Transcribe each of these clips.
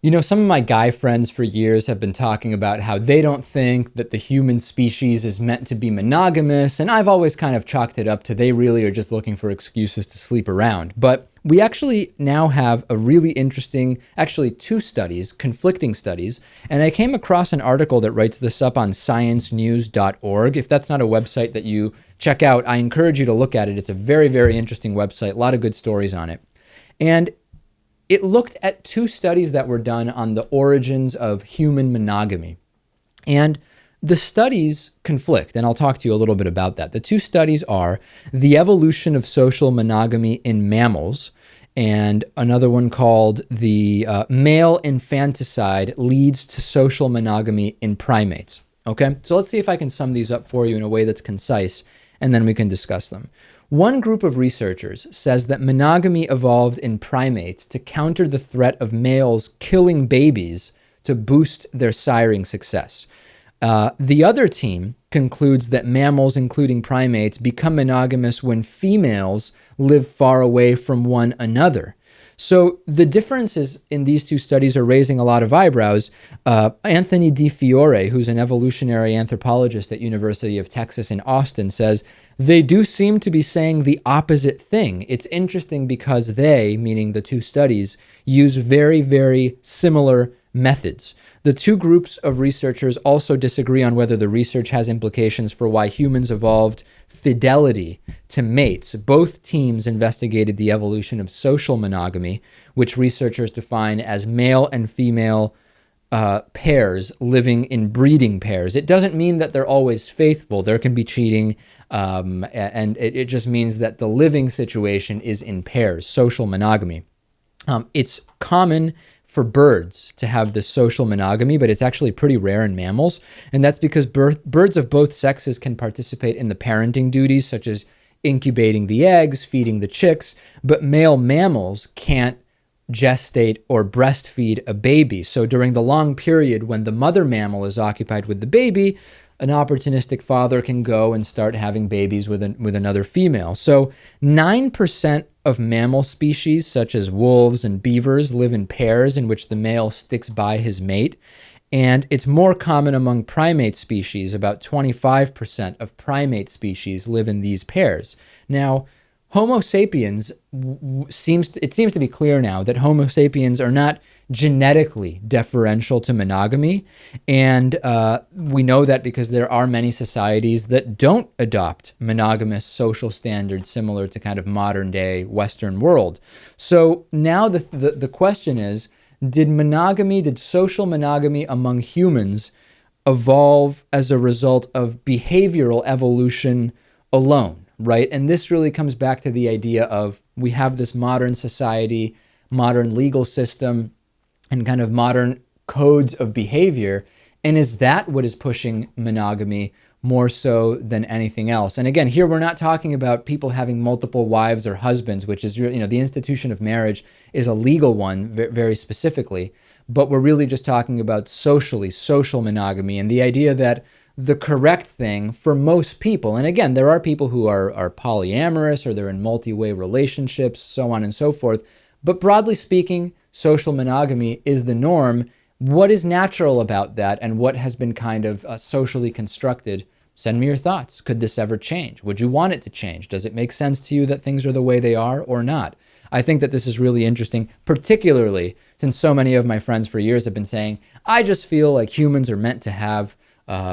You know, some of my guy friends for years have been talking about how they don't think that the human species is meant to be monogamous, and I've always kind of chalked it up to they really are just looking for excuses to sleep around. But we actually now have a really interesting, actually two studies, conflicting studies, and I came across an article that writes this up on sciencenews.org. If that's not a website that you check out, I encourage you to look at it. It's a very, very interesting website, a lot of good stories on it. And it looked at two studies that were done on the origins of human monogamy. And the studies conflict, and I'll talk to you a little bit about that. The two studies are the evolution of social monogamy in mammals, and another one called the male infanticide leads to social monogamy in primates. Okay, so let's see if I can sum these up for you in a way that's concise, and then we can discuss them. One group of researchers says that monogamy evolved in primates to counter the threat of males killing babies to boost their siring success. The other team concludes that mammals, including primates, become monogamous when females live far away from one another. So the differences in these two studies are raising a lot of eyebrows. Anthony Di Fiore, who's an evolutionary anthropologist at University of Texas in Austin, says, they do seem to be saying the opposite thing. It's interesting because they, meaning the two studies, use very, very similar methods. The two groups of researchers also disagree on whether the research has implications for why humans evolved fidelity to mates. Both teams investigated the evolution of social monogamy, which researchers define as male and female pairs living in breeding pairs. It doesn't mean that they're always faithful. There can be cheating, and it just means that the living situation is in pairs, social monogamy. It's common for birds to have this social monogamy, but it's actually pretty rare in mammals. And that's because birds of both sexes can participate in the parenting duties, such as incubating the eggs, feeding the chicks, but male mammals can't gestate or breastfeed a baby. So during the long period when the mother mammal is occupied with the baby, an opportunistic father can go and start having babies with another female. So 9% of mammal species, such as wolves and beavers, live in pairs in which the male sticks by his mate. And it's more common among primate species. About 25% of primate species live in these pairs. Now, Homo sapiens, it seems to be clear now that Homo sapiens are not genetically deferential to monogamy. And we know that because there are many societies that don't adopt monogamous social standards similar to kind of modern day Western world. So now the question is, did social monogamy among humans evolve as a result of behavioral evolution alone? Right? And this really comes back to the idea of we have this modern society, modern legal system, and kind of modern codes of behavior. And is that what is pushing monogamy more so than anything else? And again, here we're not talking about people having multiple wives or husbands, which is, the institution of marriage is a legal one very specifically. But we're really just talking about social monogamy, and the idea that the correct thing for most people, and again, there are people who are polyamorous or they're in multi-way relationships, so on and so forth, but broadly speaking, social monogamy is the norm. What is natural about that, and what has been kind of socially constructed? Send me your thoughts. Could this ever change? Would you want it to change? Does it make sense to you that things are the way they are or not? I think that this is really interesting, particularly since so many of my friends for years have been saying, I just feel like humans are meant to have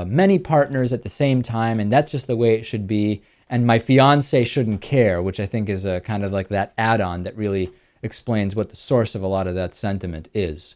many partners at the same time, and that's just the way it should be. And my fiance shouldn't care, which I think is a kind of like that add-on that really explains what the source of a lot of that sentiment is.